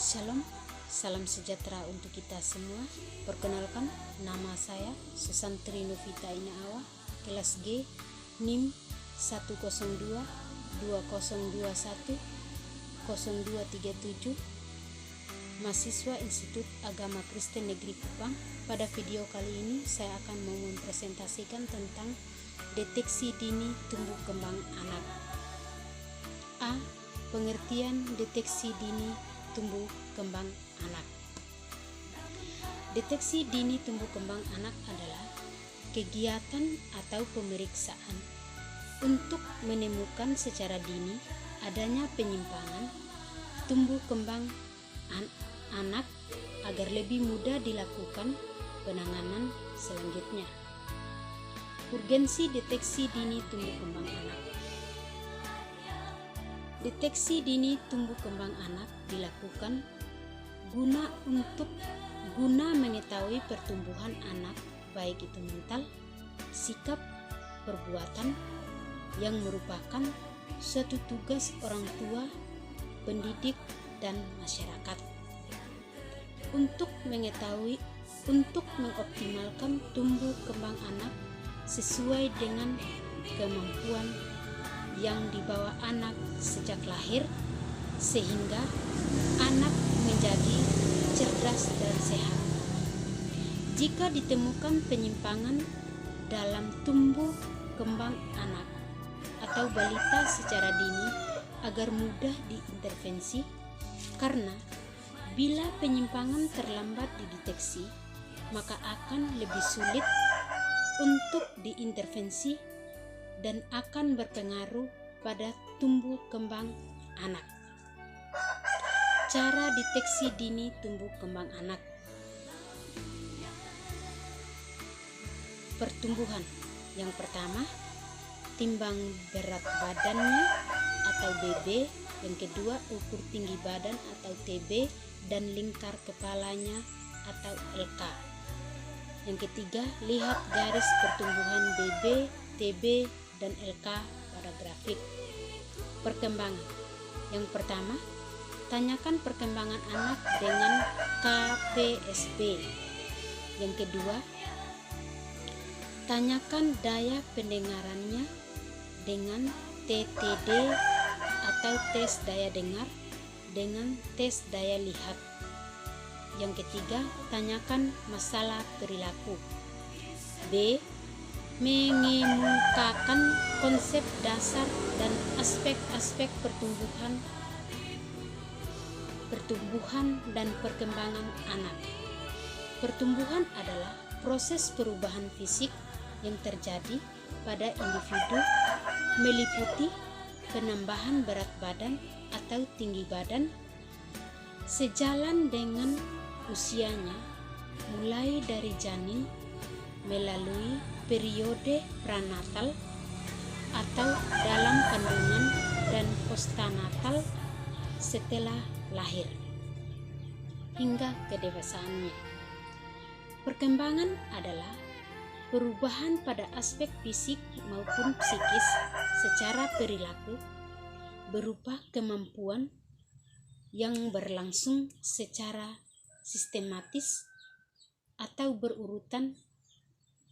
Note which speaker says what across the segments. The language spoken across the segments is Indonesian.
Speaker 1: Shalom, salam sejahtera untuk kita semua. Perkenalkan, nama saya Susantri Novita Inaawa, kelas G, NIM 102 2021 0237, mahasiswa Institut Agama Kristen Negeri Kupang. Pada video kali ini saya akan mempresentasikan tentang deteksi dini tumbuh kembang anak. A. Pengertian deteksi dini tumbuh kembang anak. Deteksi dini tumbuh kembang anak adalah kegiatan atau pemeriksaan untuk menemukan secara dini adanya penyimpangan tumbuh kembang anak agar lebih mudah dilakukan penanganan selanjutnya. Urgensi deteksi dini tumbuh kembang anak. Deteksi dini tumbuh kembang anak dilakukan guna mengetahui pertumbuhan anak, baik itu mental, sikap, perbuatan, yang merupakan suatu tugas orang tua, pendidik, dan masyarakat. Untuk mengoptimalkan tumbuh kembang anak sesuai dengan kemampuan yang dibawa anak sejak lahir, sehingga anak menjadi cerdas dan sehat. Jika ditemukan penyimpangan dalam tumbuh kembang anak atau balita secara dini, agar mudah diintervensi, karena bila penyimpangan terlambat dideteksi, maka akan lebih sulit untuk diintervensi dan akan berpengaruh pada tumbuh kembang anak. Cara deteksi dini tumbuh kembang anak. Pertumbuhan. Yang pertama, timbang berat badannya atau BB. Yang kedua, ukur tinggi badan atau TB dan lingkar kepalanya atau LK. Yang ketiga, lihat garis pertumbuhan BB, TB, dan LK pada grafik. Perkembangan. Yang pertama, tanyakan perkembangan anak dengan KPSB. Yang kedua, tanyakan daya pendengarannya dengan TTD atau tes daya dengar dengan tes daya lihat. Yang ketiga, tanyakan masalah perilaku. B. Mengemukakan konsep dasar dan aspek-aspek pertumbuhan dan perkembangan anak. Pertumbuhan adalah proses perubahan fisik yang terjadi pada individu, meliputi penambahan berat badan atau tinggi badan sejalan dengan usianya, mulai dari janin melalui periode pranatal atau dalam kandungan dan postnatal setelah lahir hingga kedewasaannya. Perkembangan adalah perubahan pada aspek fisik maupun psikis secara perilaku berupa kemampuan yang berlangsung secara sistematis atau berurutan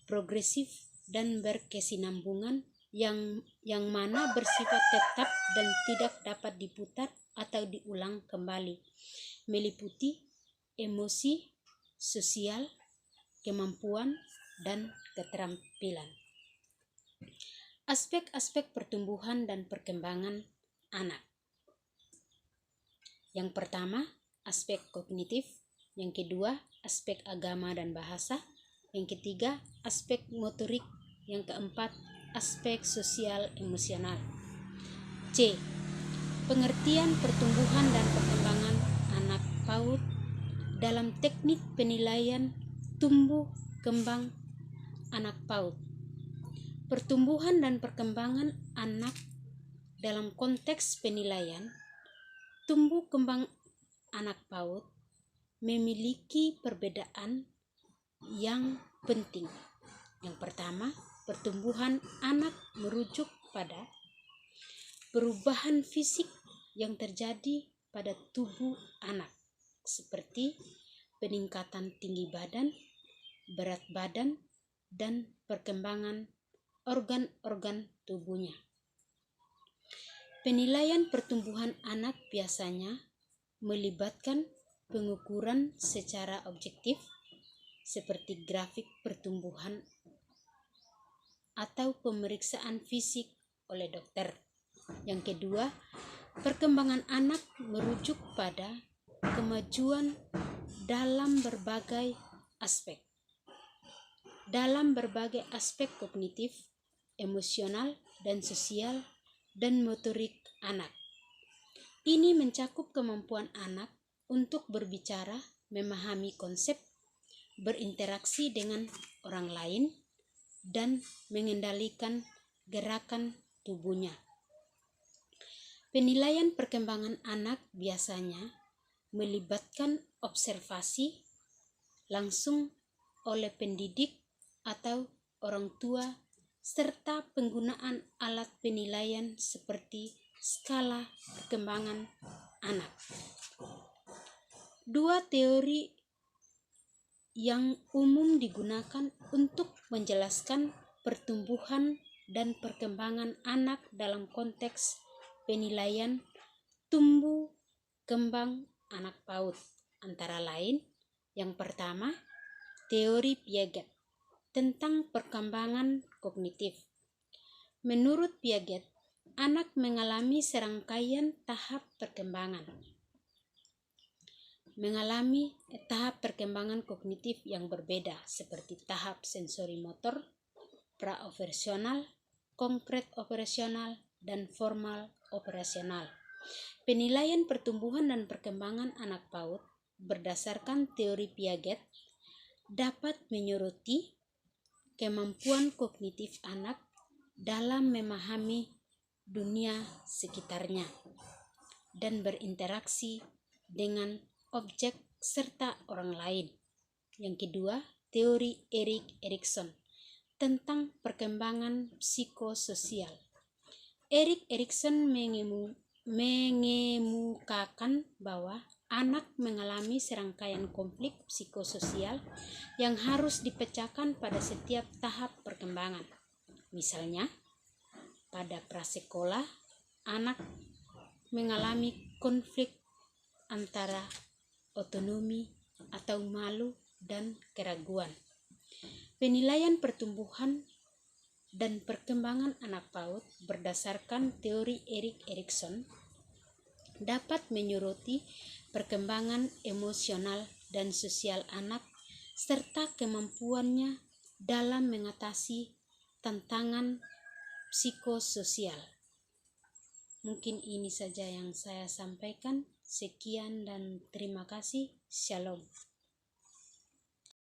Speaker 1: progresif dan berkesinambungan yang mana bersifat tetap dan tidak dapat diputar atau diulang kembali, meliputi emosi, sosial, kemampuan, dan keterampilan. Aspek-aspek pertumbuhan dan perkembangan anak. Yang pertama, aspek kognitif. Yang kedua, aspek agama dan bahasa. Yang ketiga, aspek motorik. Yang keempat, aspek sosial emosional. C. Pengertian pertumbuhan dan perkembangan anak PAUD dalam teknik penilaian tumbuh kembang anak PAUD. Pertumbuhan dan perkembangan anak dalam konteks penilaian tumbuh kembang anak PAUD memiliki perbedaan yang penting. Yang pertama, pertumbuhan anak merujuk pada perubahan fisik yang terjadi pada tubuh anak. seperti peningkatan tinggi badan, berat badan, dan perkembangan organ-organ tubuhnya. Penilaian pertumbuhan anak biasanya melibatkan pengukuran secara objektif seperti grafik pertumbuhan atau pemeriksaan fisik oleh dokter. Yang kedua, perkembangan anak merujuk pada kemajuan dalam berbagai aspek. Dalam berbagai aspek kognitif, emosional, dan sosial, dan motorik anak. Ini mencakup kemampuan anak untuk berbicara, memahami konsep, berinteraksi dengan orang lain, dan mengendalikan gerakan tubuhnya. Penilaian perkembangan anak biasanya melibatkan observasi langsung oleh pendidik atau orang tua serta penggunaan alat penilaian seperti skala perkembangan anak. Dua teori yang umum digunakan untuk menjelaskan pertumbuhan dan perkembangan anak dalam konteks penilaian tumbuh kembang anak PAUD, antara lain yang pertama, teori Piaget tentang perkembangan kognitif. Menurut Piaget, anak mengalami serangkaian tahap perkembangan. Mengalami tahap perkembangan kognitif yang berbeda seperti tahap sensori motor, pra-operasional, konkret operasional, dan formal operasional. Penilaian pertumbuhan dan perkembangan anak PAUD berdasarkan teori Piaget dapat menyoroti kemampuan kognitif anak dalam memahami dunia sekitarnya dan berinteraksi dengan objek serta orang lain. Yang kedua, teori Erik Erikson tentang perkembangan psikososial. Erik Erikson mengemukakan bahwa anak mengalami serangkaian konflik psikososial yang harus dipecahkan pada setiap tahap perkembangan. Misalnya, pada prasekolah, anak mengalami konflik antara otonomi atau malu dan keraguan. Penilaian pertumbuhan dan perkembangan anak PAUD berdasarkan teori Erik Erikson dapat menyoroti perkembangan emosional dan sosial anak serta kemampuannya dalam mengatasi tantangan psikososial. Mungkin ini saja yang saya sampaikan. Sekian dan terima kasih. Shalom.